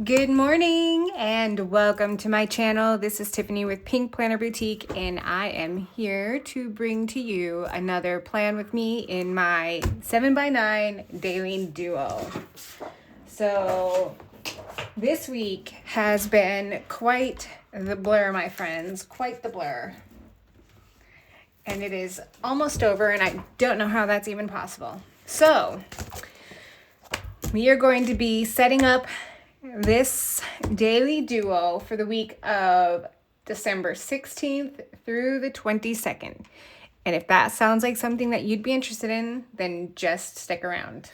Good morning and welcome to my channel. This is Tiffany with Pink Planner Boutique, and I am here to bring to you another plan with me in my 7x9 daily duo. So this week has been quite the blur, my friends, quite the blur. And it is almost over, and I don't know how that's even possible. So we are going to be setting up this daily duo for the week of December 16th through the 22nd. And if that sounds like something that you'd be interested in, then just stick around.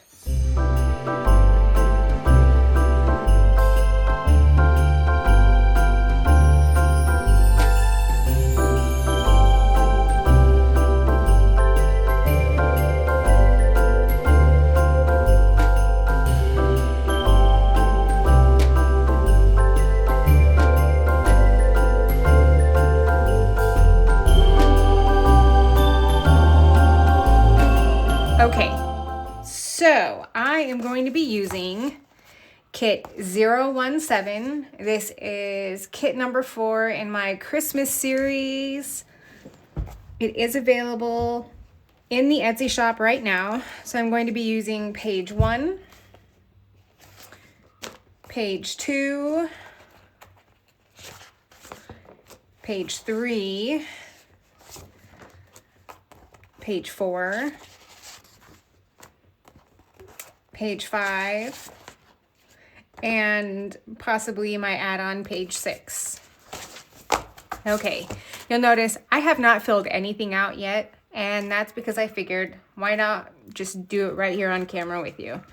Okay, so I am going to be using kit 017. This is kit number 4 in my Christmas series. It is available in the Etsy shop right now. So I'm going to be using page 1, page 2, page 3, page 4, page 5, and possibly my add-on page 6. Okay, you'll notice I have not filled anything out yet, and that's because I figured why not just do it right here on camera with you.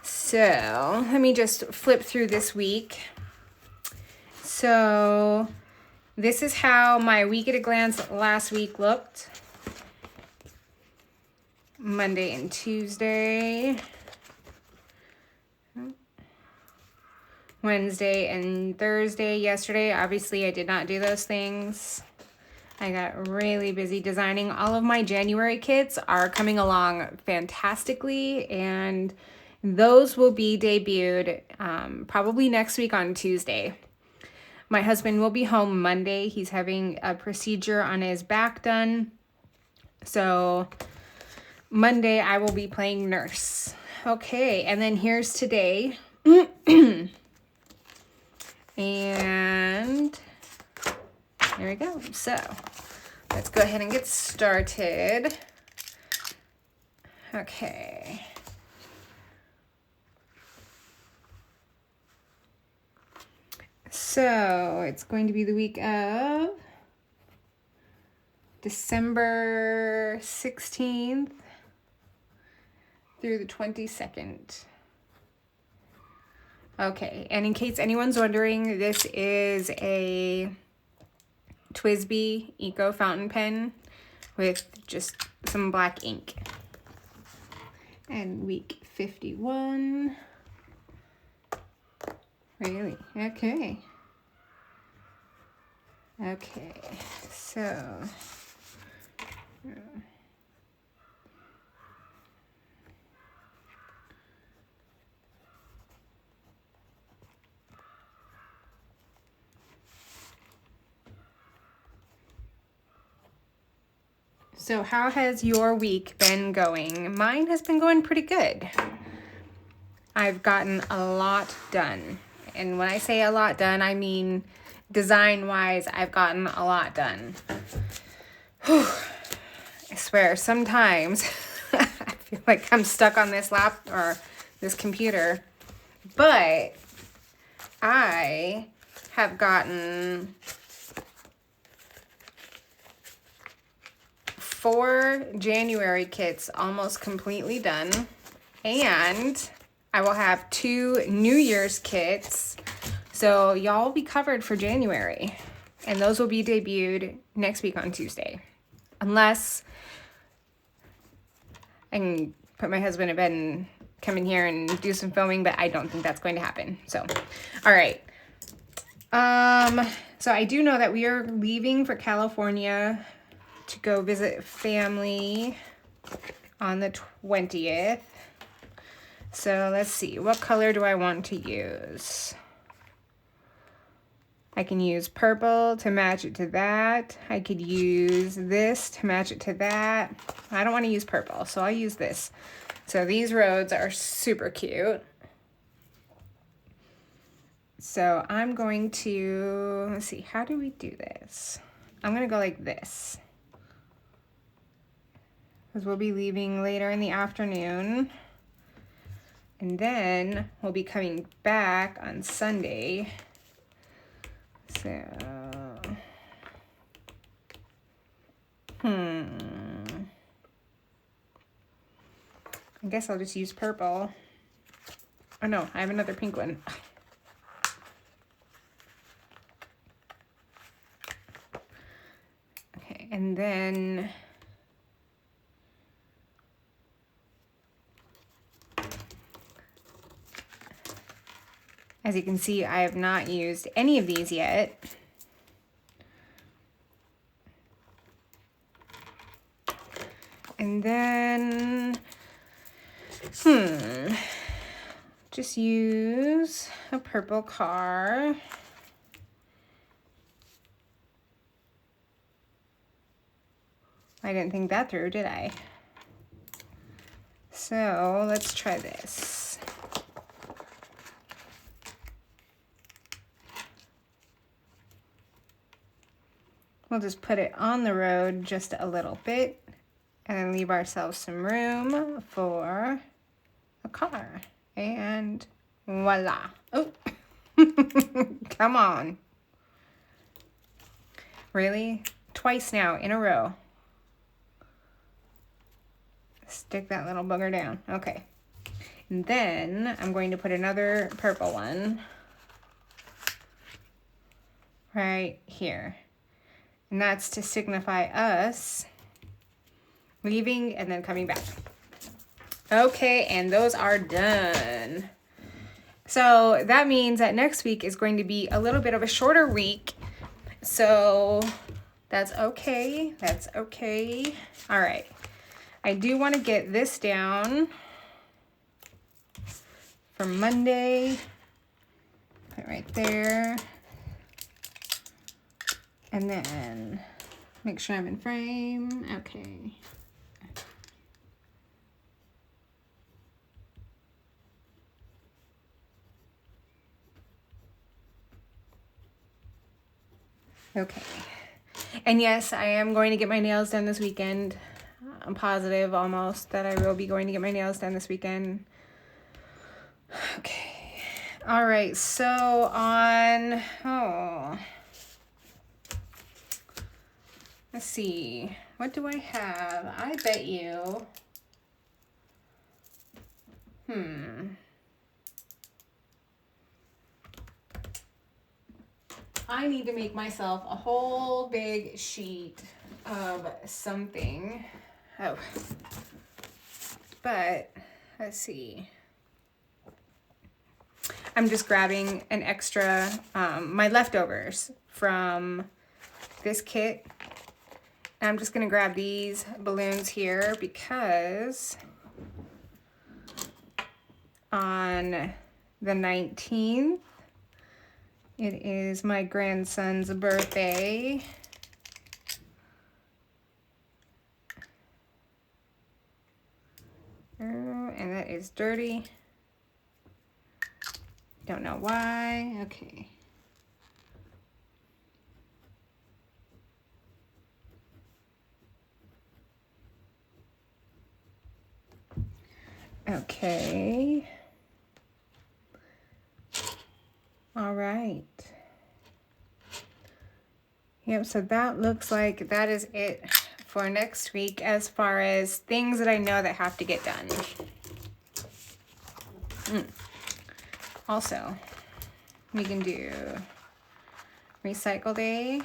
So let me just flip through this week. So this is how my week at a glance last week looked. Monday and Tuesday. Wednesday and Thursday yesterday. Obviously, I did not do those things. I got really busy designing. All of my January kits are coming along fantastically, and those will be debuted probably next week on Tuesday. My husband will be home Monday. He's having a procedure on his back done. So Monday, I will be playing nurse. Okay, and then here's today. And there we go. So let's go ahead and get started. Okay. So it's going to be the week of December 16th through the 22nd. Okay, and in case anyone's wondering, this is a TWSBI Eco fountain pen with just some black ink. And week 51. Really? Okay. Okay, so So how has your week been going? Mine has been going pretty good. I've gotten a lot done. And when I say a lot done, I mean design-wise, I've gotten a lot done. Whew. I swear, sometimes I feel like I'm stuck on this laptop or this computer. But I have gotten 4 January kits almost completely done, and I will have 2 New Year's kits, so y'all will be covered for January, and those will be debuted next week on Tuesday, unless I can put my husband to bed and come in here and do some filming, but I don't think that's going to happen. So all right, so I do know that we are leaving for California to go visit family on the 20th. So let's see, what color do I want to use? I can use purple to match it to that. I could use this to match it to that. I don't want to use purple, so I'll use this. So these roads are super cute. So I'm going to, let's see, how do we do this? I'm going to go like this, because we'll be leaving later in the afternoon. And then we'll be coming back on Sunday. So, I guess I'll just use purple. Oh no, I have another pink one. Okay, and then as you can see, I have not used any of these yet. And then, just use a purple car. I didn't think that through, did I? So let's try this. We'll just put it on the road just a little bit and then leave ourselves some room for a car. And voila. Oh, come on. Really? Twice now in a row. Stick that little bugger down. Okay. And then I'm going to put another purple one right here. And that's to signify us leaving and then coming back. Okay, and those are done. So that means that next week is going to be a little bit of a shorter week. So that's okay. That's okay. All right. I do want to get this down for Monday. Put it right there. And then make sure I'm in frame. Okay. Okay. And yes, I am going to get my nails done this weekend. I'm positive almost that I will be going to get my nails done this weekend. Okay. All right. So on, let's see. What do I have? I bet you. I need to make myself a whole big sheet of something. Oh. But, let's see. I'm just grabbing an extra, my leftovers from this kit. And I'm just going to grab these balloons here because on the 19th, it is my grandson's birthday. And that is dirty. Don't know why. Okay. Okay. All right. Yep, so that looks like that is it for next week as far as things that I know that have to get done. Also, we can do recycle day,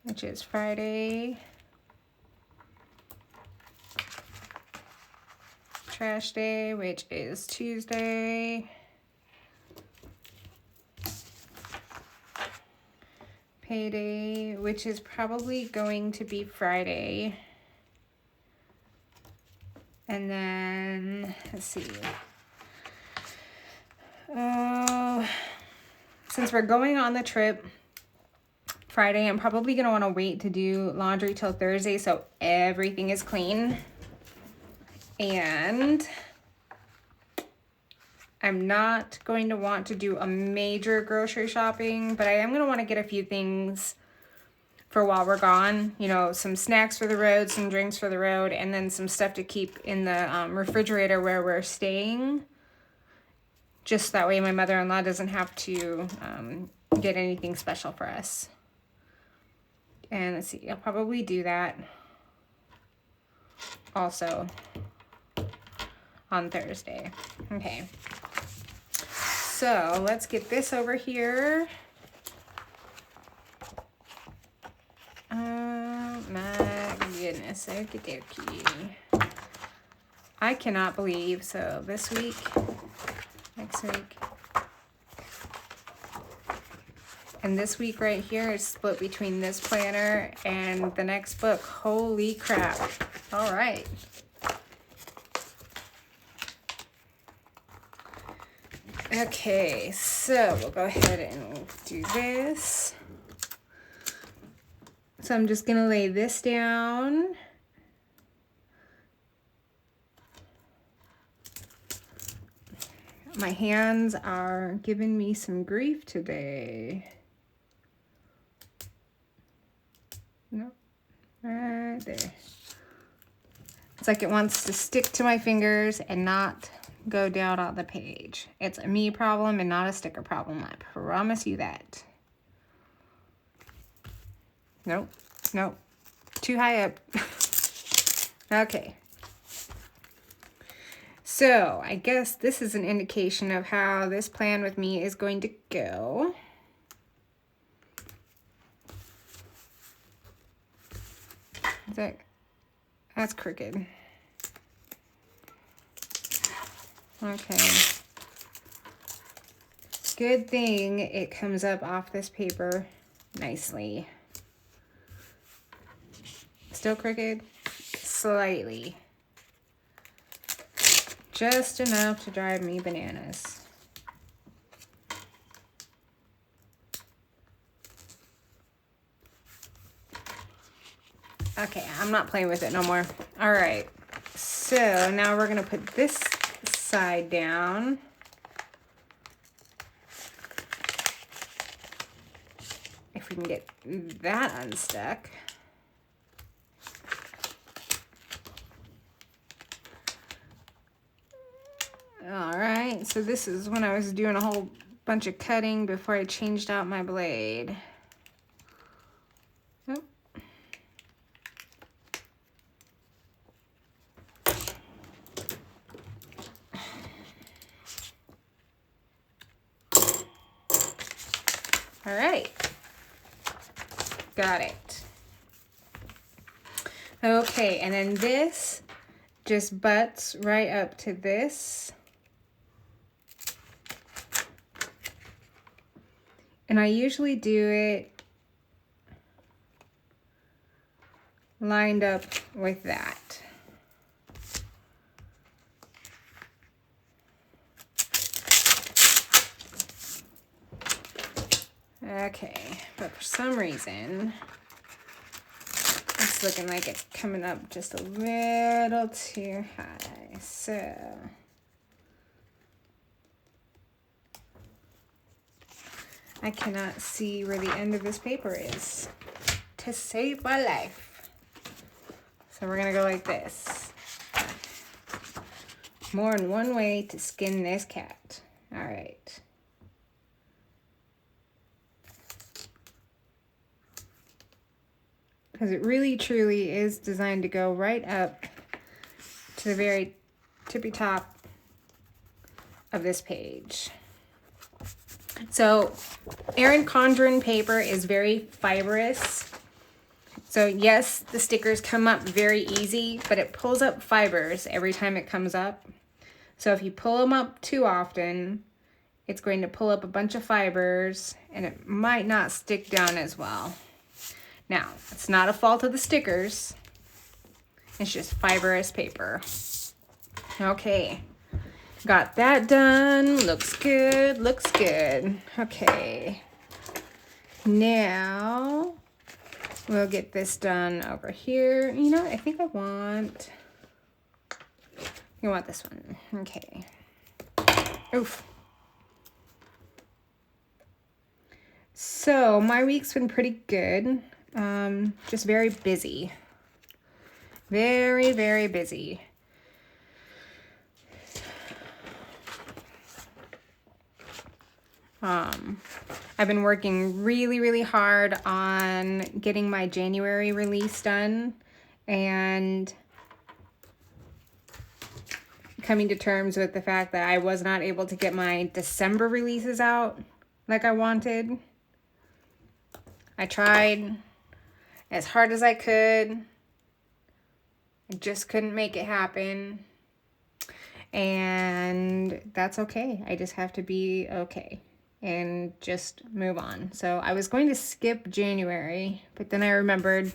which is Friday. Trash day, which is Tuesday. Payday, which is probably going to be Friday. And then, let's see. Oh, since we're going on the trip Friday, I'm probably going to want to wait to do laundry till Thursday so everything is clean. And I'm not going to want to do a major grocery shopping, but I am going to want to get a few things for while we're gone. You know, some snacks for the road, some drinks for the road, and then some stuff to keep in the refrigerator where we're staying. Just that way my mother-in-law doesn't have to get anything special for us. And let's see, I'll probably do that also on Thursday. Okay. So let's get this over here. Oh my goodness, okie dokie. I cannot believe, so this week, next week, and this week right here is split between this planner and the next book. Holy crap. All right. Okay, so we'll go ahead and do this. So I'm just going to lay this down. My hands are giving me some grief today. Nope, right there. It's like it wants to stick to my fingers and not go down on the page. It's a me problem and not a sticker problem. I promise you that. Nope, nope, too high up. Okay. So I guess this is an indication of how this plan with me is going to go. That's crooked. Okay. Good thing it comes up off this paper nicely. Still crooked? Slightly. Just enough to drive me bananas. Okay, I'm not playing with it no more. All right, so now we're gonna put this side down. If we can get that unstuck. All right, so this is when I was doing a whole bunch of cutting before I changed out my blade. Oh. All right, got it. Okay, and then this just butts right up to this. And I usually do it lined up with that. Okay, but for some reason, it's looking like it's coming up just a little too high. So I cannot see where the end of this paper is to save my life. So we're gonna go like this. More than one way to skin this cat. All right. Because it really truly is designed to go right up to the very tippy top of this page. So Erin Condren paper is very fibrous. So yes, the stickers come up very easy, but it pulls up fibers every time it comes up. So if you pull them up too often, it's going to pull up a bunch of fibers and it might not stick down as well. Now, it's not a fault of the stickers. It's just fibrous paper. Okay. Got that done. Looks good. Looks good. Okay. Now we'll get this done over here. You know, I think I want this one. Okay. Oof. So my week's been pretty good. Just very busy. Very, very busy. I've been working really, really hard on getting my January release done and coming to terms with the fact that I was not able to get my December releases out like I wanted. I tried as hard as I could. I just couldn't make it happen. And that's okay. I just have to be okay and just move on. So I was going to skip January, but then I remembered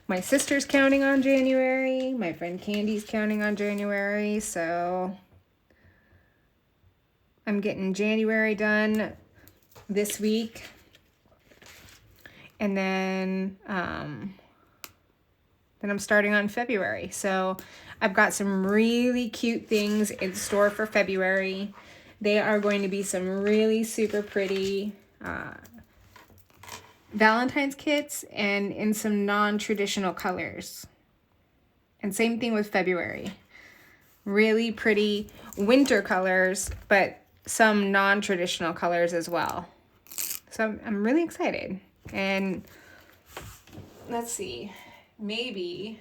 my sister's counting on January, my friend Candy's counting on January, so I'm getting January done this week. And then I'm starting on February. So I've got some really cute things in store for February. They are going to be some really super pretty Valentine's kits and in some non-traditional colors. And same thing with February. Really pretty winter colors, but some non-traditional colors as well. So I'm really excited. And let's see, maybe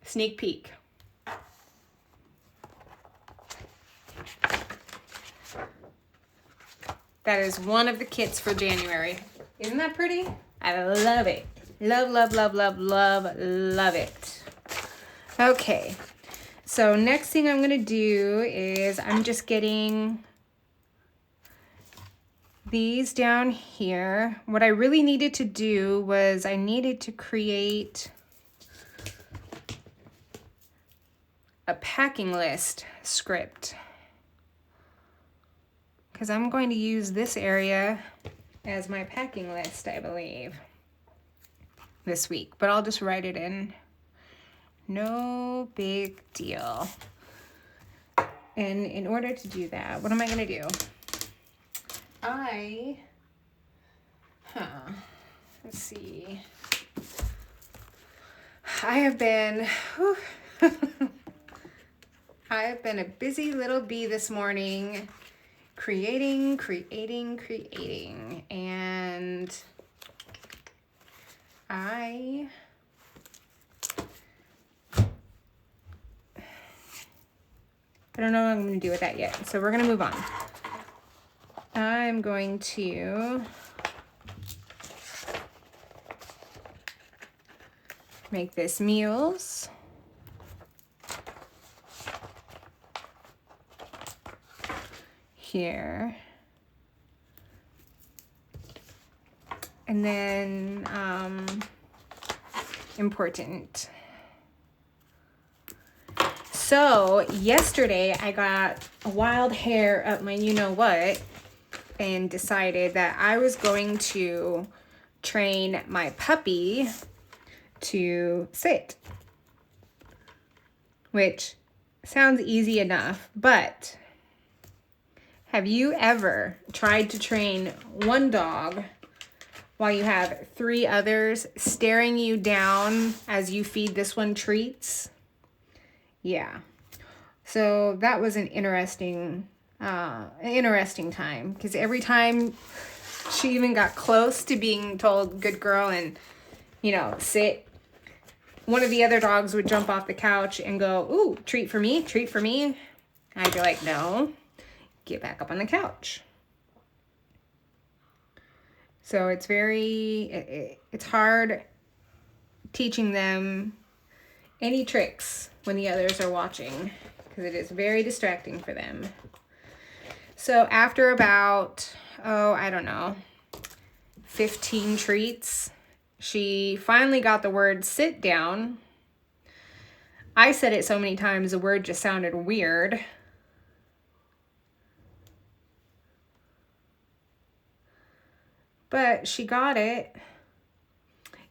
sneak peek. That is one of the kits for January. Isn't that pretty? I love it. Love, love, love, love, love, love it. Okay. So next thing I'm going to do is I'm just getting these down here. What I really needed to do was I needed to create a packing list script, because I'm going to use this area as my packing list, I believe, this week. But I'll just write it in. No big deal. And in order to do that, what am I going to do? Let's see. I have been a busy little bee this morning. Creating, and I don't know what I'm going to do with that yet, so we're going to move on. I'm going to make this meals. Here. And then important. So yesterday I got a wild hair up my you-know-what and decided that I was going to train my puppy to sit, which sounds easy enough, but have you ever tried to train one dog while you have 3 others staring you down as you feed this one treats? Yeah. So that was an interesting time, because every time she even got close to being told good girl and, sit, one of the other dogs would jump off the couch and go, ooh, treat for me, treat for me. I'd be like, no, get back up on the couch. So it's it's hard teaching them any tricks when the others are watching, because it is very distracting for them. So after about, 15 treats, she finally got the word sit down. I said it so many times, the word just sounded weird. But she got it.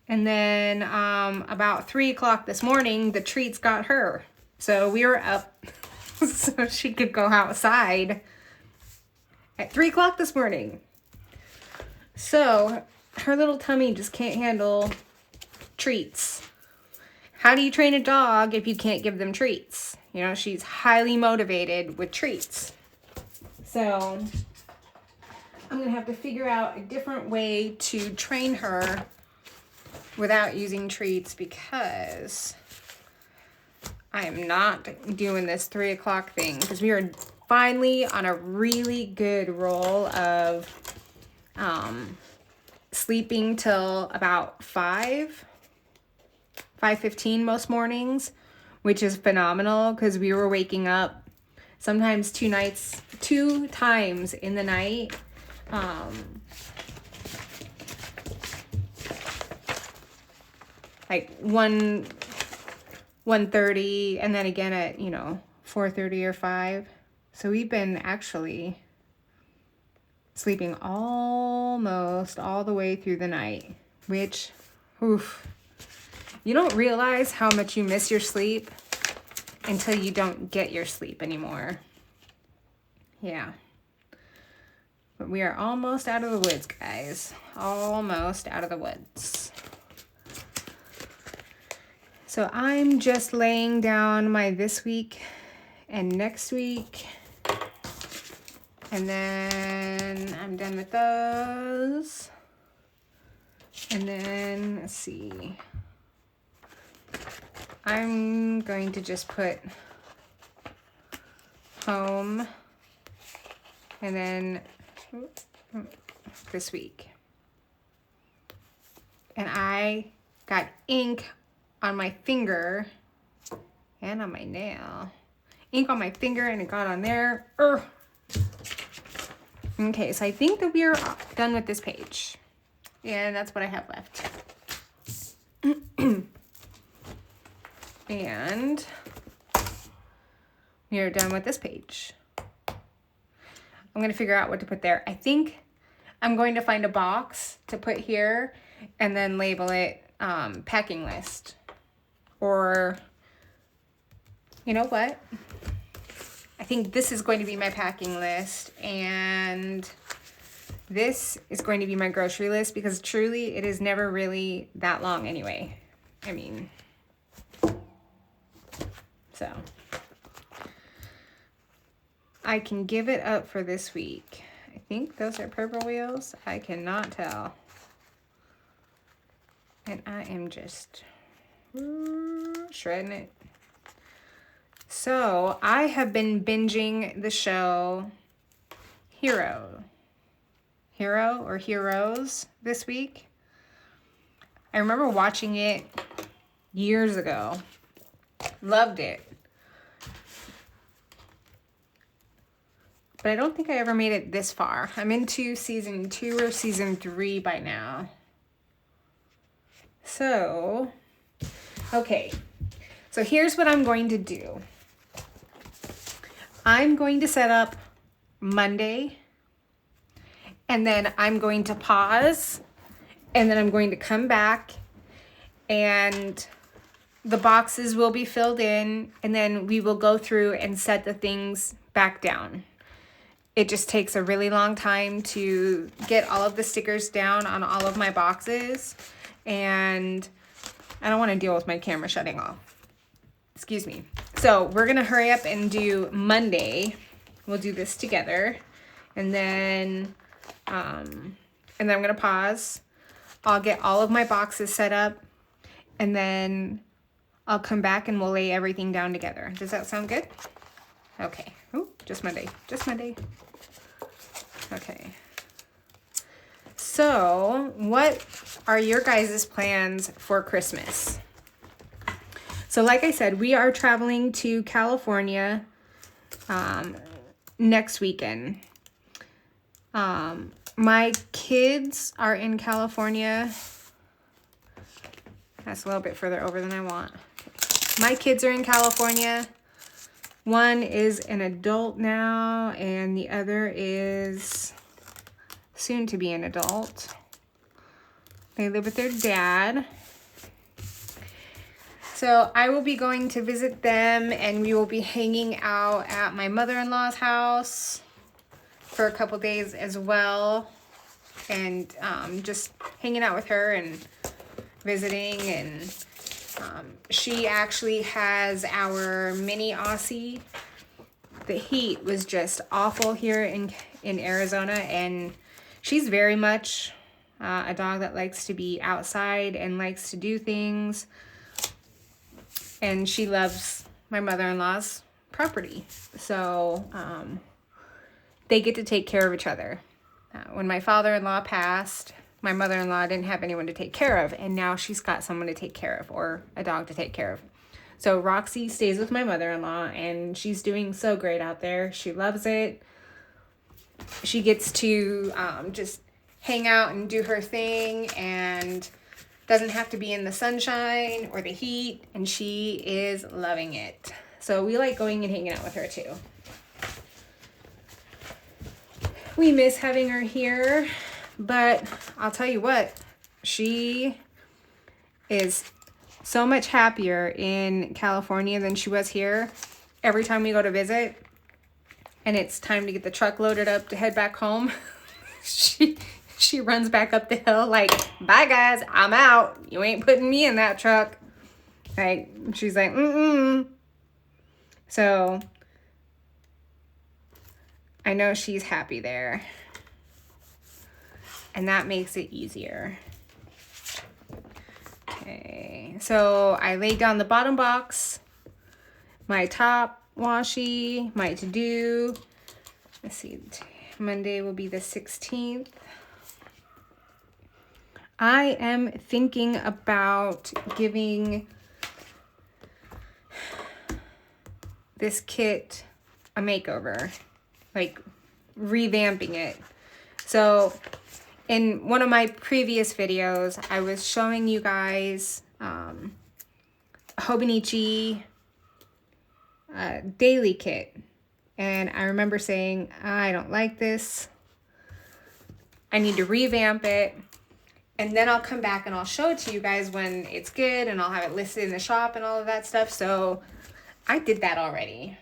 And then about 3 o'clock this morning, the treats got her. So we were up so she could go outside at 3 o'clock this morning. So her little tummy just can't handle treats. How do you train a dog if you can't give them treats? You know, she's highly motivated with treats. So I'm going to have to figure out a different way to train her without using treats, because I am not doing this 3 o'clock thing, because we are finally on a really good roll of sleeping till about 5:15 most mornings, which is phenomenal, because we were waking up sometimes 2 times in the night. Like 1:30, and then again at 4:30 or 5. So we've been actually sleeping almost all the way through the night, which, oof, you don't realize how much you miss your sleep until you don't get your sleep anymore. Yeah. But we are almost out of the woods, guys. Almost out of the woods. So I'm just laying down my this week and next week. And then I'm done with those. And then, let's see. I'm going to just put home and then this week. And I got ink on my finger and on my nail. Ink on my finger, and it got on there. Urgh. Okay, so I think that we are done with this page. And that's what I have left. And we are done with this page. I'm going to figure out what to put there. I think I'm going to find a box to put here and then label it packing list. Or, you know what? I think this is going to be my packing list, and this is going to be my grocery list, because truly it is never really that long anyway. I mean, so I can give it up for this week. I think those are purple wheels. I cannot tell. And I am just shredding it. So I have been binging the show Hero or Heroes this week. I remember watching it years ago. Loved it. But I don't think I ever made it this far. I'm into season 2 or season 3 by now. So, okay. So here's what I'm going to do. I'm going to set up Monday, and then I'm going to pause, and then I'm going to come back, and the boxes will be filled in, and then we will go through and set the things back down. It just takes a really long time to get all of the stickers down on all of my boxes, and I don't want to deal with my camera shutting off. Excuse me. So we're going to hurry up and do Monday. We'll do this together. And then I'm going to pause. I'll get all of my boxes set up. And then I'll come back and we'll lay everything down together. Does that sound good? Okay. Ooh, just Monday. Just Monday. Okay. So what are your guys' plans for Christmas? So like I said, we are traveling to California next weekend. My kids are in California. That's a little bit further over than I want. my kids are in California. One is an adult now, and the other is soon to be an adult. They live with their dad. So I will be going to visit them, and we will be hanging out at my mother-in-law's house for a couple days as well. And just hanging out with her and visiting. And she actually has our mini Aussie. The heat was just awful here in Arizona, and she's very much a dog that likes to be outside and likes to do things. And she loves my mother-in-law's property. So they get to take care of each other. When my father-in-law passed, my mother-in-law didn't have anyone to take care of, and now she's got someone to take care of, or a dog to take care of. So Roxy stays with my mother-in-law, and she's doing so great out there. She loves it. She gets to just hang out and do her thing, and doesn't have to be in the sunshine or the heat, and she is loving it. So we like going and hanging out with her too. We miss having her here, but I'll tell you what, she is so much happier in California than she was here. Every time we go to visit and it's time to get the truck loaded up to head back home, she runs back up the hill like, bye guys, I'm out. You ain't putting me in that truck. Like, she's like, mm-mm. So I know she's happy there. And that makes it easier. Okay, so I laid down the bottom box, my top washi, my to-do. Let's see, Monday will be the 16th. I am thinking about giving this kit a makeover, like revamping it. So in one of my previous videos, I was showing you guys Hobonichi daily kit. And I remember saying, I don't like this. I need to revamp it. And then I'll come back and I'll show it to you guys when it's good, and I'll have it listed in the shop and all of that stuff. So I did that already.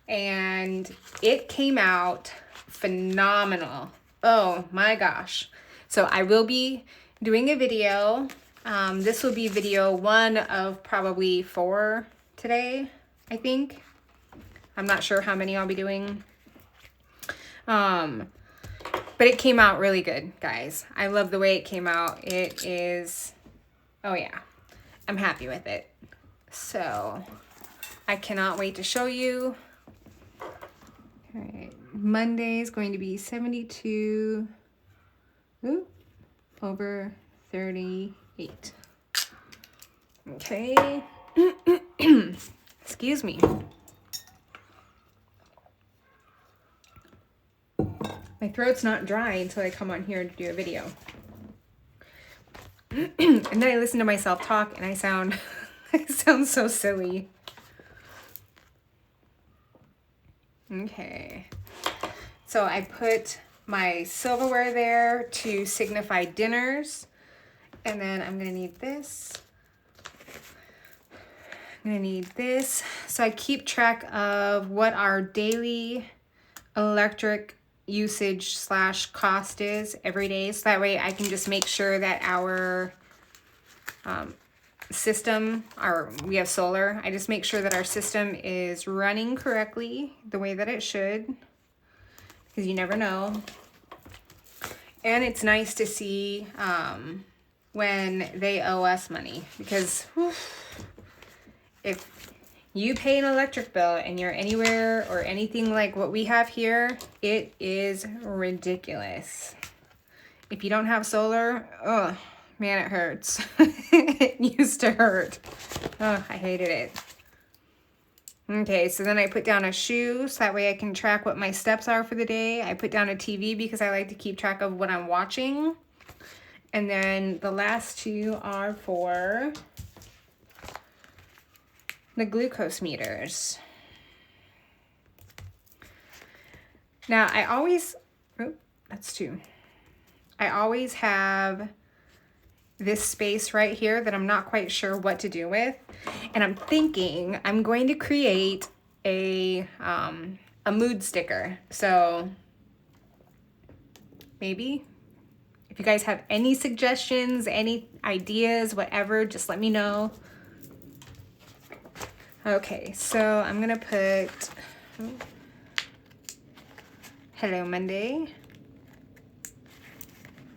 And it came out phenomenal. Oh my gosh. So I will be doing a video. This will be video 1 of probably 4 today, I think. I'm not sure how many I'll be doing. But it came out really good, guys. I love the way it came out. It is, oh yeah, I'm happy with it. So I cannot wait to show you. All right, Monday is going to be 72 over 38. Okay. Excuse me. My throat's not dry until I come on here to do a video. And then I listen to myself talk and I sound so silly. Okay. So I put my silverware there to signify dinners. And then I'm going to need this. I'm going to need this. So I keep track of what our daily electric usage / cost is every day, so that way I can just make sure that our system, we have solar, I just make sure that our system is running correctly the way that it should, because you never know. And it's nice to see when they owe us money, because if you pay an electric bill and you're anywhere or anything like what we have here, it is ridiculous. If you don't have solar, oh man, it hurts. It used to hurt. Oh, I hated it. Okay, so then I put down a shoe so that way I can track what my steps are for the day. I put down a TV because I like to keep track of what I'm watching. And then the last 2 are for the glucose meters. Now I always, oh, that's two. I always have this space right here that I'm not quite sure what to do with. And I'm thinking I'm going to create a mood sticker. So maybe if you guys have any suggestions, any ideas, whatever, just let me know. Okay, so I'm gonna put Hello Monday.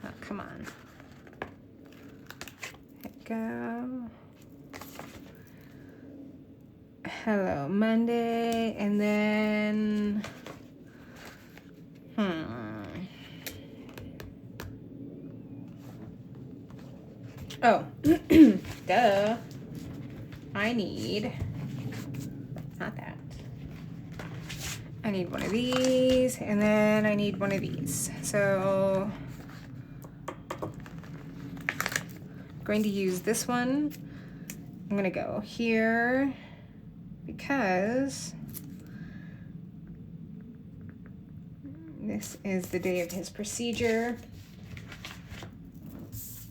Oh, come on. There we go. Hello Monday, and then oh, duh. I need, not that. I need one of these, and then I need one of these. So I'm going to use this one. I'm gonna go here because this is the day of his procedure.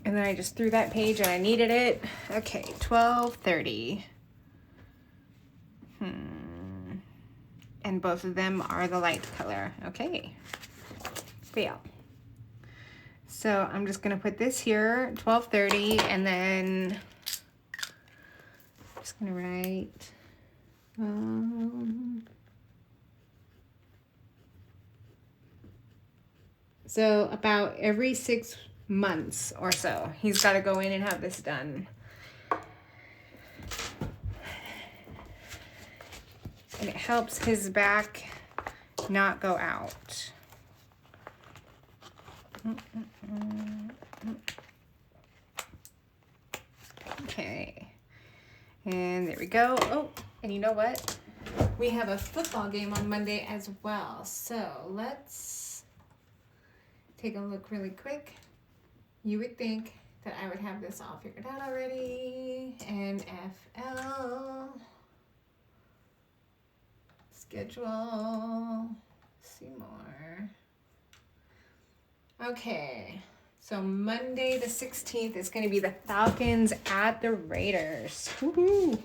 And then I just threw that page and I needed it. Okay, 12:30. And both of them are the light color. Okay, fail. So I'm just gonna put this here, 12:30, and then I'm just gonna write, so about every 6 months or so, he's got to go in and have this done. And it helps his back not go out. Okay. And there we go. Oh, and you know what? We have a football game on Monday as well. So let's take a look really quick. You would think that I would have this all figured out already. NFL schedule. See more. Okay, so Monday the 16th is going to be the Falcons at the Raiders. Woohoo!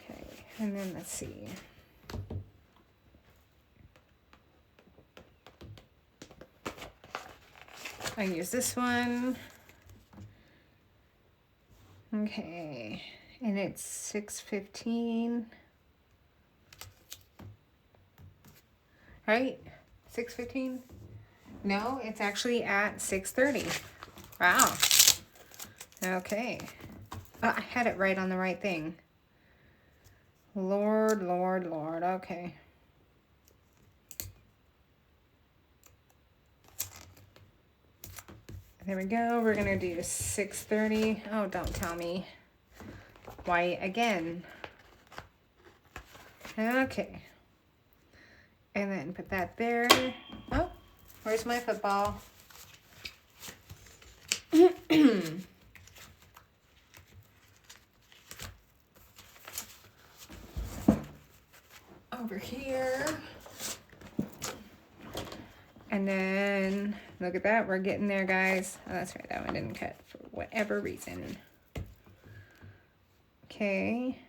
Okay, and then let's see. I use this one. Okay, and it's 6:15. Right? 6:15? No, it's actually at 6:30. Wow. Okay. Oh, I had it right on the right thing. Lord, Lord, Lord. Okay. There we go. We're going to do 6:30. Oh, don't tell me. White again. Okay. And then put that there. Oh, where's my football? Over here. And then, look at that. We're getting there, guys. Oh, that's right. That one didn't cut for whatever reason. Okay.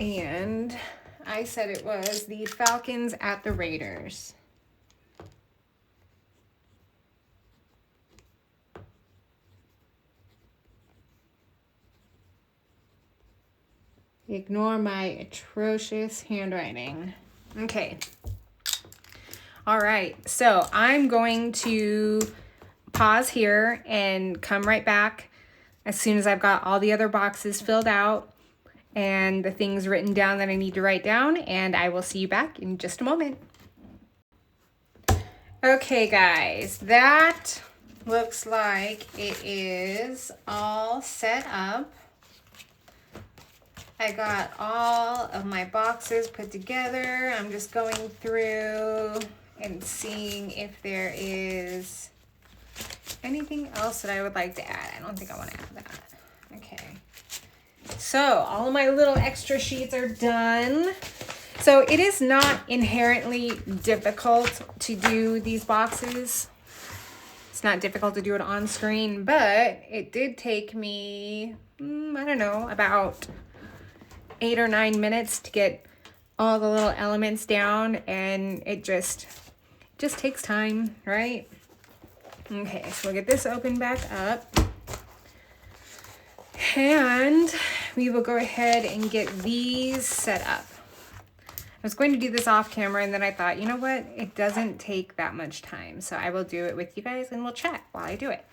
And I said it was the Falcons at the Raiders. Ignore my atrocious handwriting. Okay. All right. So I'm going to pause here and come right back as soon as I've got all the other boxes filled out and the things written down that I need to write down, and I will see you back in just a moment. Okay, guys, that looks like it is all set up. I got all of my boxes put together. I'm just going through and seeing if there is anything else that I would like to add. I don't think I want to add that. Okay. So all of my little extra sheets are done. So it is not inherently difficult to do these boxes. It's not difficult to do it on screen, but it did take me, I don't know, about 8 or 9 minutes to get all the little elements down, and it just takes time, right? Okay, so we'll get this open back up. And we will go ahead and get these set up. I was going to do this off camera, and then I thought, you know what? It doesn't take that much time. So I will do it with you guys, and we'll chat while I do it.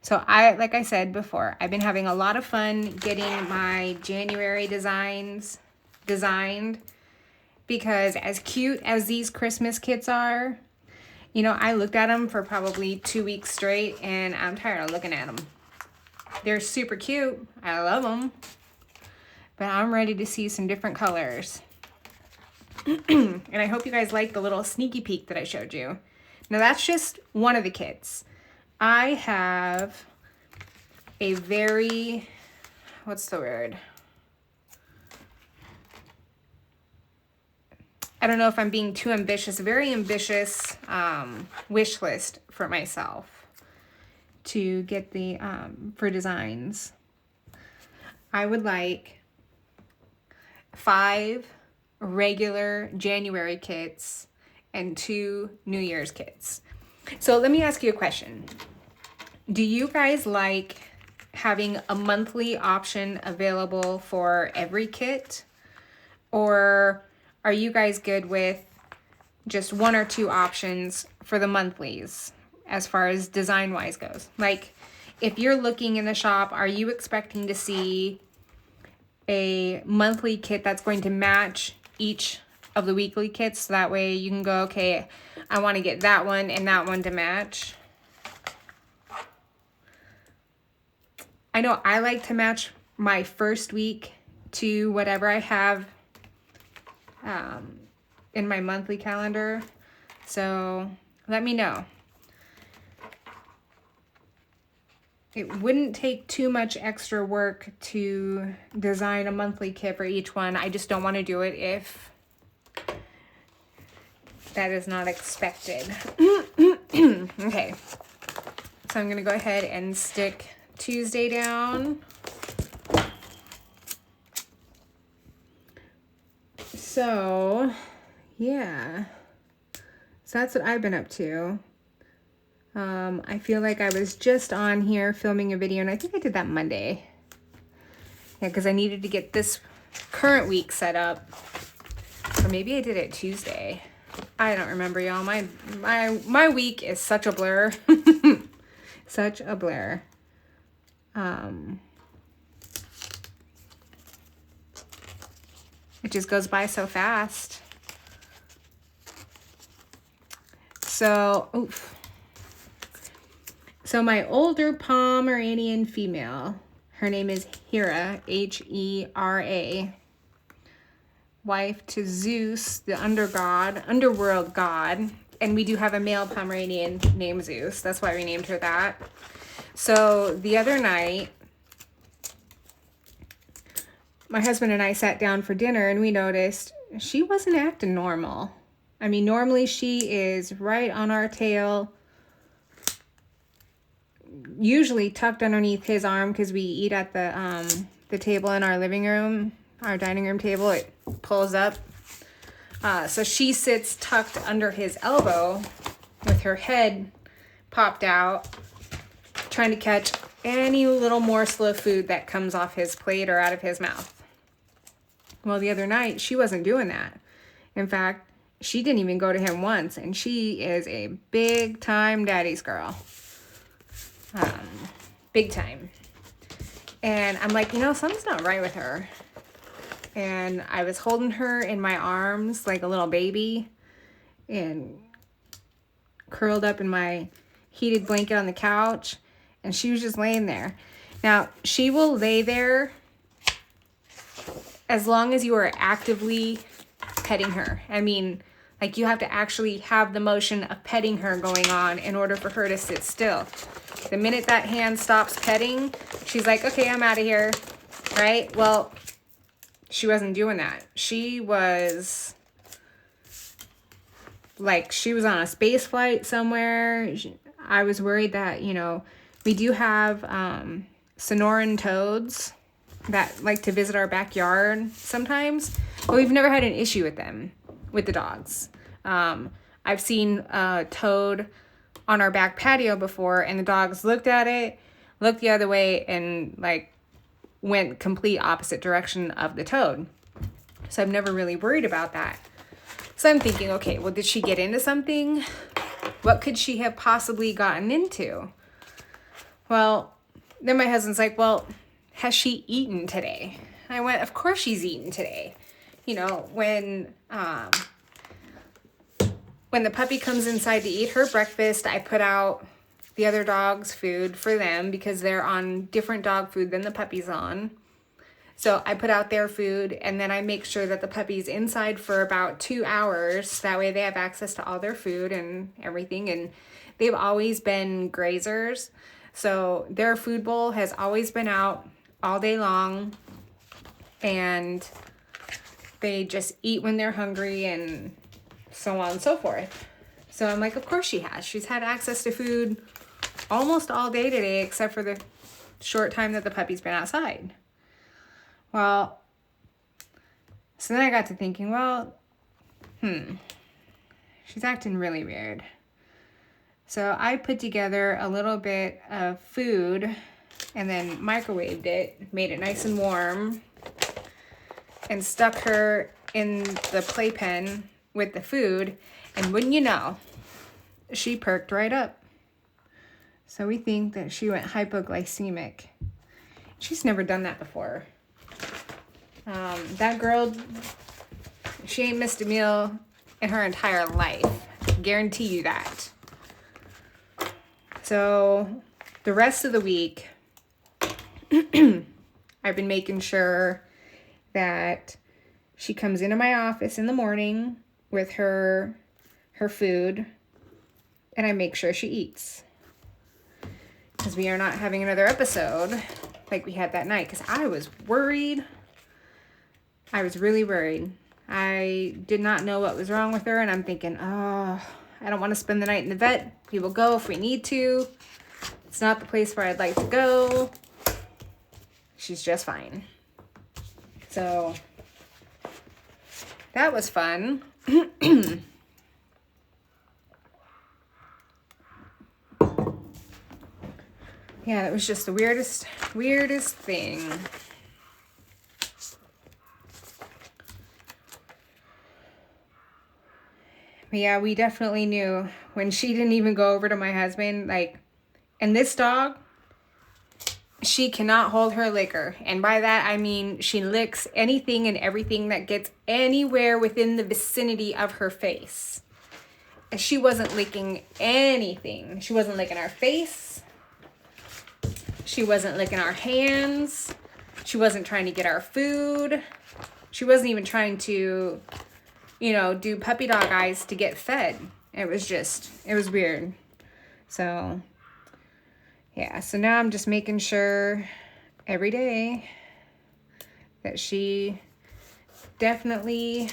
So like I said before, I've been having a lot of fun getting my January designs designed, because as cute as these Christmas kits are, you know, I looked at them for probably 2 weeks straight, and I'm tired of looking at them. They're super cute. I love them. But I'm ready to see some different colors. And I hope you guys like the little sneaky peek that I showed you. Now that's just one of the kits. I have a very, what's the word? I don't know if I'm being too ambitious, a very ambitious wish list for myself to get the, for designs. I would like 5 regular January kits and 2 New Year's kits. So let me ask you a question. Do you guys like having a monthly option available for every kit? Or are you guys good with just 1 or 2 options for the monthlies as far as design wise goes? Like, if you're looking in the shop, are you expecting to see a monthly kit that's going to match each of the weekly kits? So that way you can go, okay, I want to get that one and that one to match. I know I like to match my first week to whatever I have in my monthly calendar. So let me know. It wouldn't take too much extra work to design a monthly kit for each one. I just don't want to do it if that is not expected. Okay, so I'm gonna go ahead and stick Tuesday down. So yeah, so that's what I've been up to. I feel like I was just on here filming a video, and I think I did that Monday. Yeah, because I needed to get this current week set up. Or maybe I did it Tuesday. I don't remember, y'all. My week is such a blur. Such a blur. It just goes by so fast. So, oof. So my older Pomeranian female, her name is Hera, H-E-R-A, wife to Zeus, the underworld god, and we do have a male Pomeranian named Zeus. That's why we named her that. So the other night, my husband and I sat down for dinner, and we noticed she wasn't acting normal. I mean, normally she is right on our tail, usually tucked underneath his arm, because we eat at the table in our living room, our dining room table. It pulls up. So she sits tucked under his elbow with her head popped out, trying to catch any little morsel of food that comes off his plate or out of his mouth. Well, the other night, she wasn't doing that. In fact, she didn't even go to him once, and she is a big-time daddy's girl. Big time. And I'm like, you know, something's not right with her. And I was holding her in my arms like a little baby and curled up in my heated blanket on the couch, and she was just laying there. Now, she will lay there as long as you are actively petting her. I mean, like, you have to actually have the motion of petting her going on in order for her to sit still. The minute that hand stops petting, she's like, okay, I'm out of here. right? Well, she wasn't doing that. She was like, she was on a space flight somewhere. I was worried that, you know, we do have Sonoran toads that like to visit our backyard sometimes, but we've never had an issue with them, with the dogs. I've seen a toad on our back patio before, and the dogs looked at it, looked the other way, and like went complete opposite direction of the toad. So I've never really worried about that. So I'm thinking, okay, well, did she get into something? What could she have possibly gotten into? Well, then my husband's like, well, has she eaten today? I went, of course she's eaten today. You know, when the puppy comes inside to eat her breakfast, I put out the other dog's food for them because they're on different dog food than the puppy's on. So I put out their food, and then I make sure that the puppy's inside for about 2 hours. That way they have access to all their food and everything. And they've always been grazers. So their food bowl has always been out all day long. And they just eat when they're hungry and so on and so forth. So I'm like, of course she has. She's had access to food almost all day today, except for the short time that the puppy's been outside. Well, so then I got to thinking, well, she's acting really weird. So I put together a little bit of food and then microwaved it, made it nice and warm, and stuck her in the playpen with the food. And wouldn't you know, she perked right up. So we think that she went hypoglycemic. She's never done that before. That girl, she ain't missed a meal in her entire life. Guarantee you that. So the rest of the week, I've been making sure that she comes into my office in the morning with her food, and I make sure she eats. Because we are not having another episode like we had that night, because I was worried. I was really worried. I did not know what was wrong with her, and I'm thinking, oh, I don't want to spend the night in the vet. We will go if we need to. It's not the place where I'd like to go. She's just fine. So that was fun. Yeah, it was just the weirdest thing. But yeah, we definitely knew when she didn't even go over to my husband, like, and this dog, she cannot hold her liquor. And by that, I mean she licks anything and everything that gets anywhere within the vicinity of her face. And she wasn't licking anything. She wasn't licking our face. She wasn't licking our hands. She wasn't trying to get our food. She wasn't even trying to, you know, do puppy dog eyes to get fed. It was weird. So, yeah. So now I'm just making sure every day that she definitely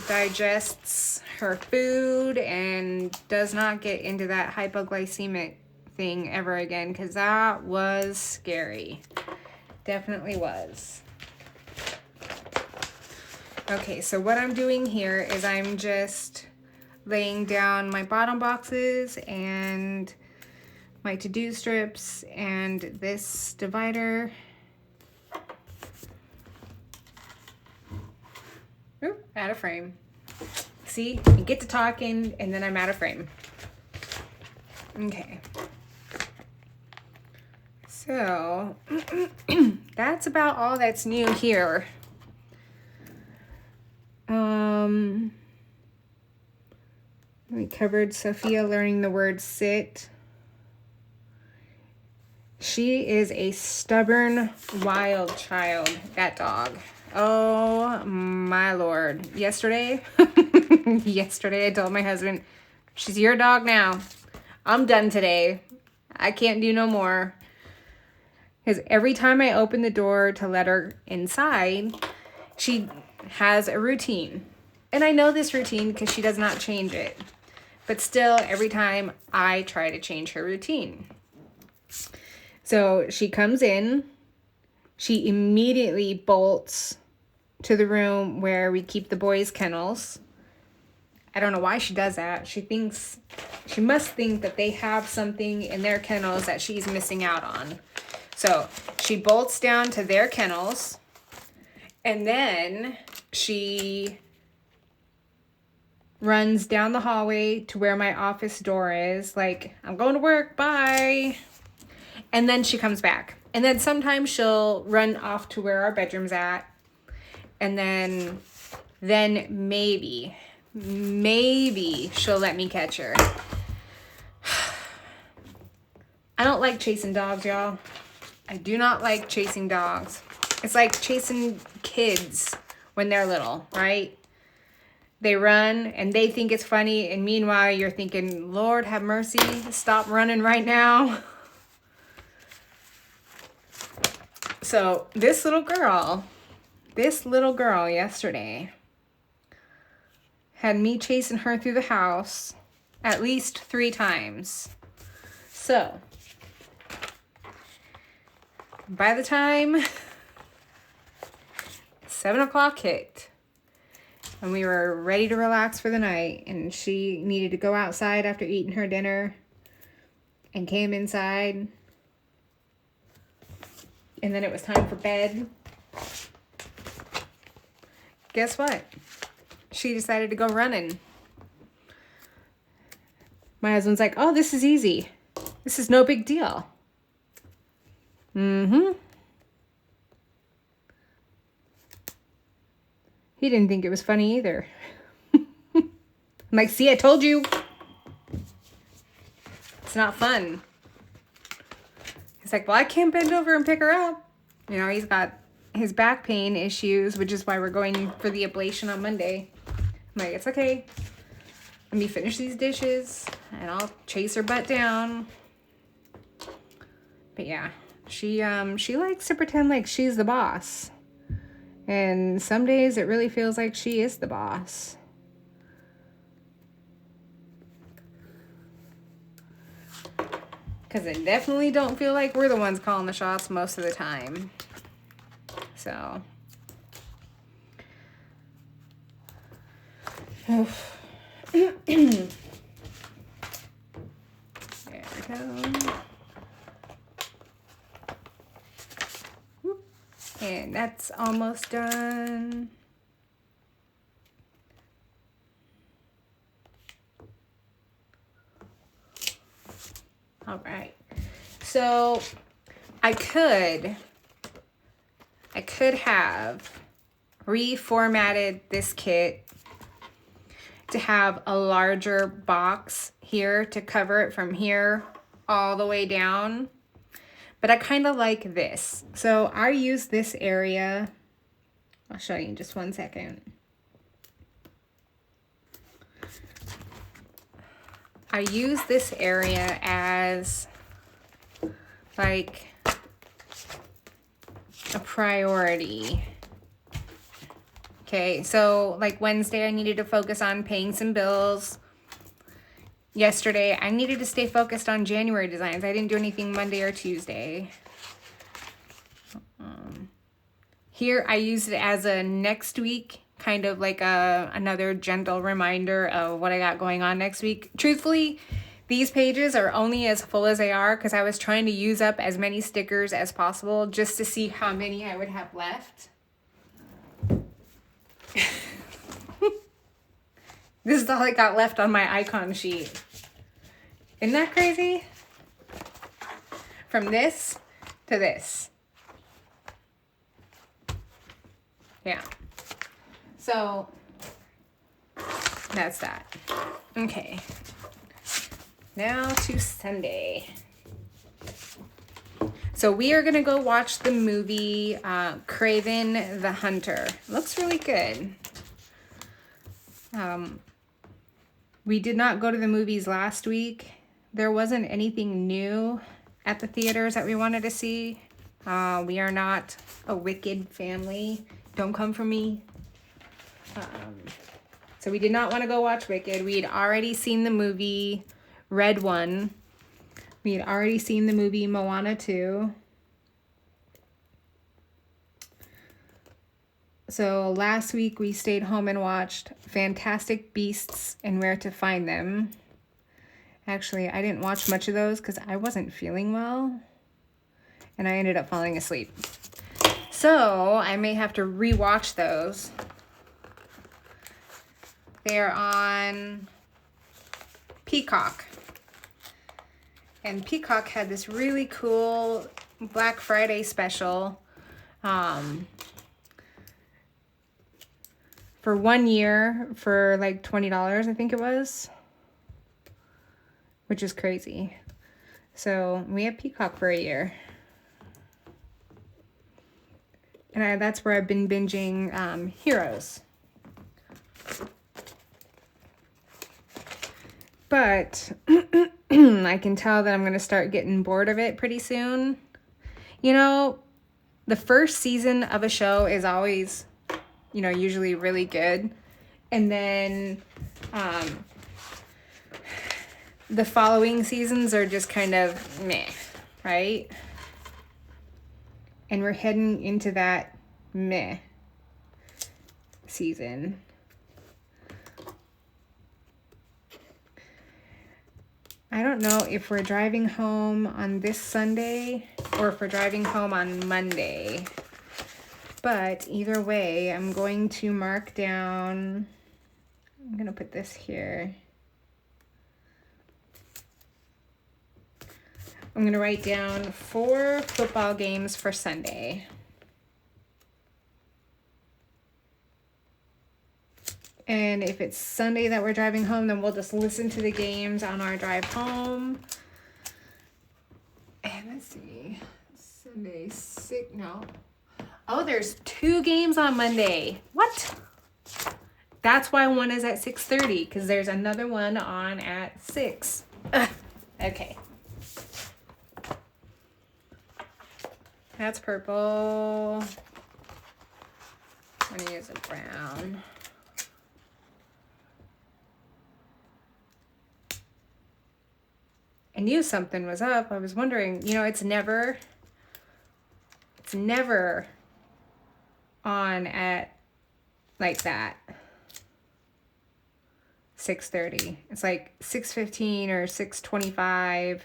digests her food and does not get into that hypoglycemic thing ever again, because that was scary. Definitely was. Okay, so what I'm doing here is I'm just laying down my bottom boxes and my to-do strips and this divider. Oop, out of frame. See, you get to talking and then I'm out of frame. Okay. So, that's about all that's new here. We covered Sophia learning the word sit. She is a stubborn, wild child, that dog. Oh my Lord. Yesterday I told my husband, she's your dog now. I'm done today. I can't do no more. Because every time I open the door to let her inside, she has a routine. And I know this routine because she does not change it. But still, every time I try to change her routine. So she comes in. She immediately bolts to the room where we keep the boys' kennels. I don't know why she does that. She must think that they have something in their kennels that she's missing out on. So she bolts down to their kennels, and then she runs down the hallway to where my office door is, like, I'm going to work, bye. And then she comes back. And then sometimes she'll run off to where our bedroom's at. And then maybe she'll let me catch her. I don't like chasing dogs, y'all. I do not like chasing dogs. It's like chasing kids when they're little, right? They run and they think it's funny. And meanwhile, you're thinking, Lord, have mercy. Stop running right now. So this little girl yesterday had me chasing her through the house at least 3 times. So by the time 7 o'clock hit and we were ready to relax for the night, and she needed to go outside after eating her dinner and came inside, and then it was time for bed, guess what? She decided to go running. My husband's like, oh, this is easy. This is no big deal. He didn't think it was funny either. I'm like, see, I told you. It's not fun. He's like, well, I can't bend over and pick her up. You know, he's got his back pain issues, which is why we're going for the ablation on Monday. I'm like, it's okay. Let me finish these dishes and I'll chase her butt down. But yeah, she likes to pretend like she's the boss. And some days it really feels like she is the boss. Because I definitely don't feel like we're the ones calling the shots most of the time. So. There we go. And that's almost done. All right. So I could have reformatted this kit to have a larger box here to cover it from here all the way down. But I kind of like this. So I use this area. I'll show you in just one second. I use this area as like a priority. Okay, so like Wednesday I needed to focus on paying some bills. Yesterday I needed to stay focused on January designs. I didn't do anything Monday or Tuesday. Here I used it as a next week, kind of like another gentle reminder of what I got going on next week. Truthfully, these pages are only as full as they are because I was trying to use up as many stickers as possible just to see how many I would have left. This is all I got left on my icon sheet. Isn't that crazy? From this to this. Yeah. So that's that. Okay. Now to Sunday. So we are going to go watch the movie Kraven the Hunter. Looks really good. We did not go to the movies last week. There wasn't anything new at the theaters that we wanted to see. We are not a Wicked family. Don't come for me. So we did not want to go watch Wicked. We had already seen the movie Red One. We had already seen the movie Moana 2. So last week we stayed home and watched Fantastic Beasts and Where to Find Them. Actually, I didn't watch much of those because I wasn't feeling well. And I ended up falling asleep. So I may have to rewatch those. They're on Peacock. And Peacock had this really cool Black Friday special for 1 year for like $20, I think it was, which is crazy. So we have Peacock for a year. And that's where I've been binging Heroes. But I can tell that I'm going to start getting bored of it pretty soon. You know, the first season of a show is always, you know, usually really good. And then the following seasons are just kind of meh, right? And we're heading into that meh season. I don't know if we're driving home on this Sunday or if we're driving home on Monday. But either way, I'm going to mark down, I'm going to put this here. I'm going to write down 4 football games for Sunday. And if it's Sunday that we're driving home, then we'll just listen to the games on our drive home. And let's see, Sunday, no. Oh, there's 2 games on Monday. What? That's why one is at 6:30, because there's another one on at 6. Okay. That's purple. I'm gonna use a brown. I knew something was up. I was wondering, you know, it's never on at like that 6:30. It's like 6:15 or 6:25.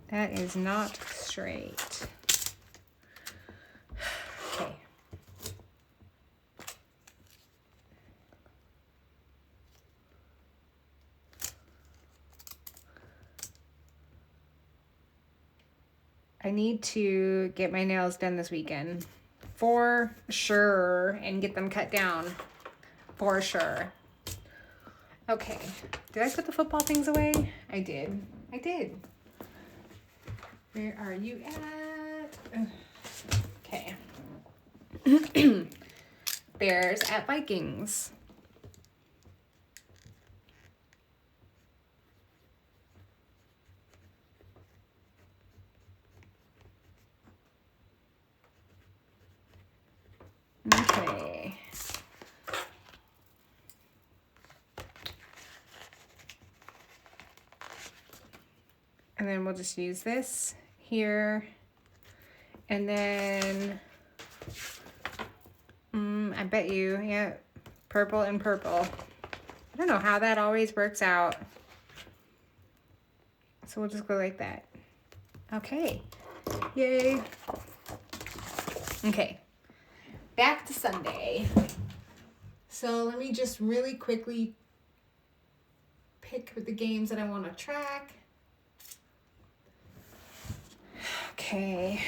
That is not straight. Okay. I need to get my nails done this weekend. For sure. And get them cut down. For sure. Okay. Did I put the football things away? I did. I did. Where are you at? Okay. Bears at Vikings. Okay. And then we'll just use this here. And then, I bet you, yeah, purple and purple. I don't know how that always works out. So we'll just go like that. Okay. Yay. Okay. Back to Sunday. So let me just really quickly pick the games that I want to track. Okay.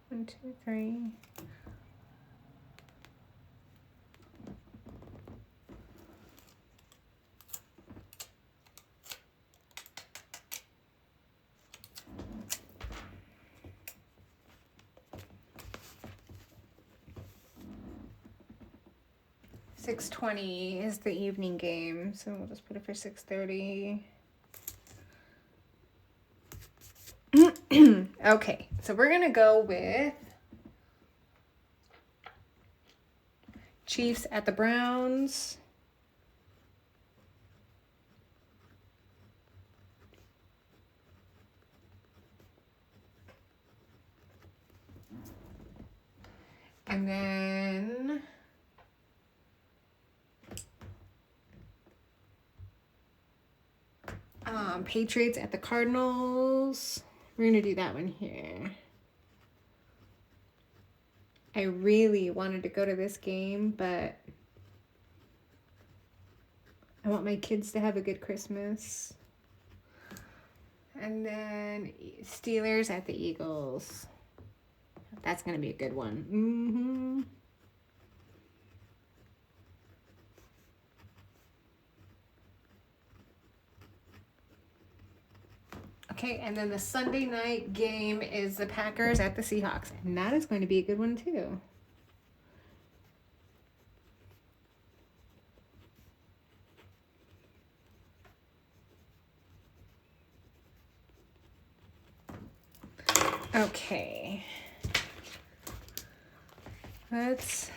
1, 2, 3. $6:20 is the evening game, so we'll just put it for 6:30. Okay, so we're going to go with Chiefs at the Browns. And then Patriots at the Cardinals. We're going to do that one here. I really wanted to go to this game, but I want my kids to have a good Christmas. And then Steelers at the Eagles. That's going to be a good one. Mm-hmm. Okay, and then the Sunday night game is the Packers at the Seahawks. And that is going to be a good one, too. Okay. I'm just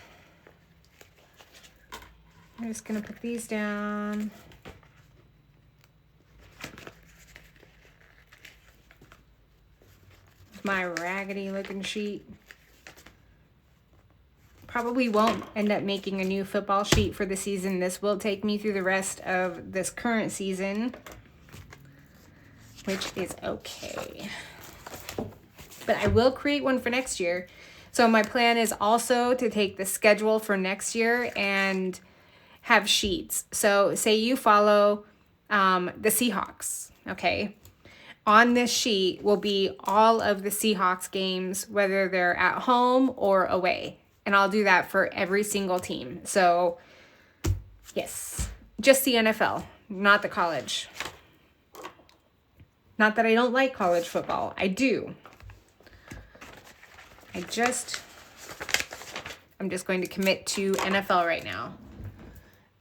going to put these down. My raggedy looking sheet. Probably won't end up making a new football sheet for the season. This will take me through the rest of this current season, which is okay. But I will create one for next year. So my plan is also to take the schedule for next year and have sheets. So say you follow the Seahawks, okay? On this sheet will be all of the Seahawks games, whether they're at home or away. And I'll do that for every single team. So, yes, just the NFL, not the college. Not that I don't like college football. I do. I'm just going to commit to NFL right now.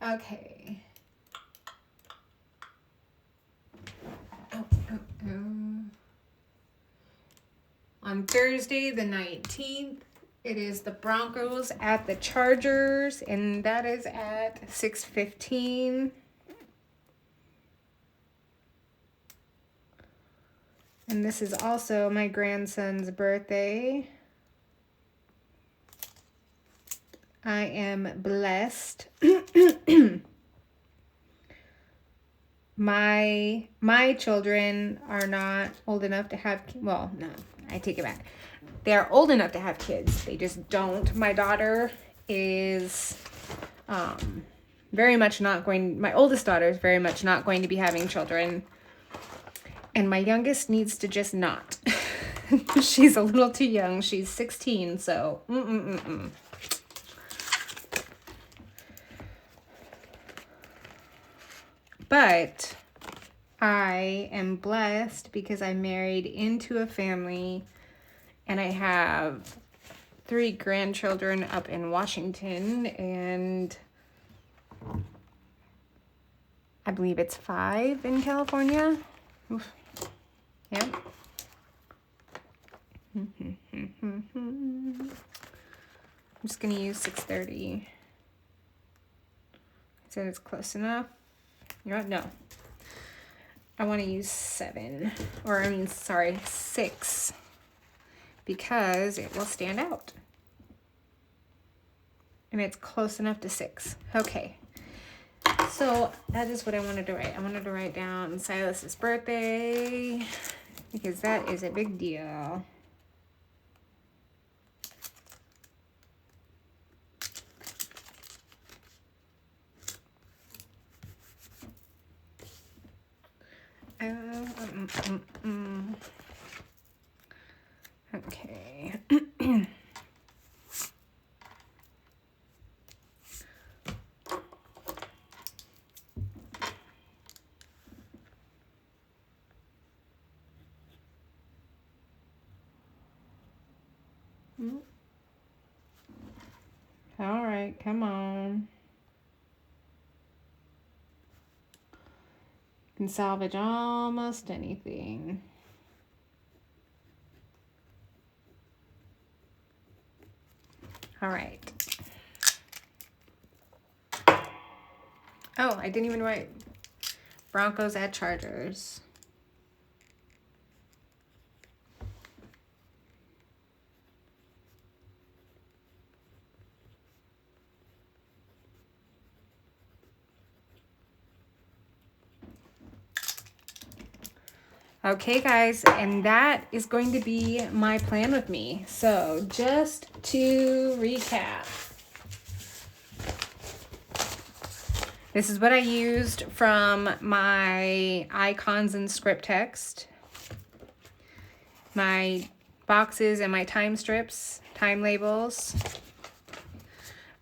Okay. On Thursday, the 19th, it is the Broncos at the Chargers, and that is at 6:15. And this is also my grandson's birthday. I am blessed. My children are not old enough to have, well, no, I take it back. They are old enough to have kids. They just don't. My daughter is very much not going, my oldest daughter is very much not going to be having children. And my youngest needs to just not. She's a little too young. She's 16, so But I am blessed because I married into a family and I have 3 grandchildren up in Washington, and I believe it's 5 in California. Oof. Yep. I'm just going to use 630. I said it's close enough. You know what? No. I want to use 7. Or, I mean, sorry, 6. Because it will stand out. And it's close enough to 6. Okay. So that is what I wanted to write. I wanted to write down Silas's birthday because that is a big deal. Okay. All right, come on. You can salvage almost anything. All right. Oh, I didn't even write Broncos at Chargers. Okay, guys, and that is going to be my plan with me. So just to recap, this is what I used from my icons and script text, my boxes and my time strips, time labels,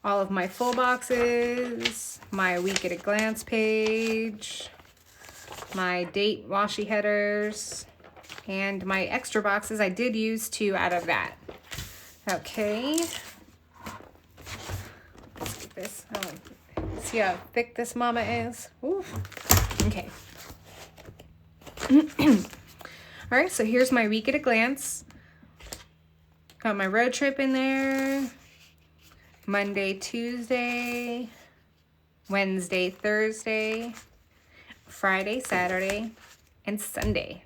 all of my full boxes, my week at a glance page, my date washi headers, and my extra boxes. I did use 2 out of that. Okay. Let's get this. Oh, see how thick this mama is? Oof. Okay. All right, so here's my week at a glance. Got my road trip in there. Monday, Tuesday, Wednesday, Thursday, Friday, Saturday, and Sunday.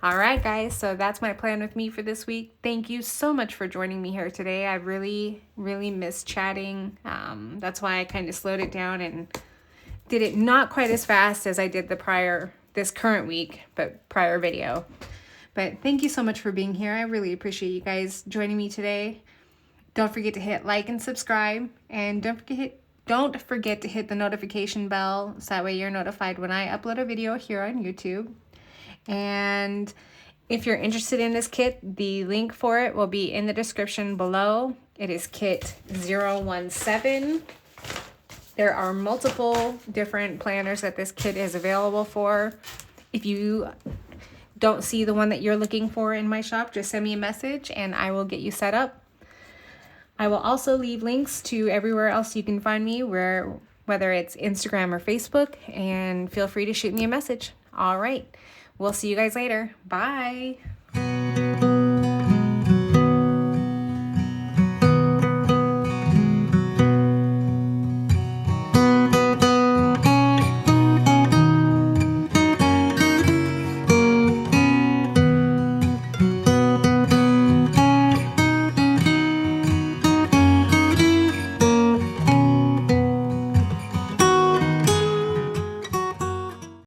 All right, guys, so that's my plan with me for this week. Thank you so much for joining me here today. I really missed chatting. That's why I kind of slowed it down and did it not quite as fast as I did this current week, but prior video. But thank you so much for being here. I really appreciate you guys joining me today. Don't forget to hit like and subscribe, and don't forget to hit the notification bell so that way you're notified when I upload a video here on YouTube. And if you're interested in this kit, the link for it will be in the description below. It is kit 017. There are multiple different planners that this kit is available for. If you don't see the one that you're looking for in my shop, just send me a message and I will get you set up. I will also leave links to everywhere else you can find me, whether it's Instagram or Facebook, and feel free to shoot me a message. All right. We'll see you guys later. Bye.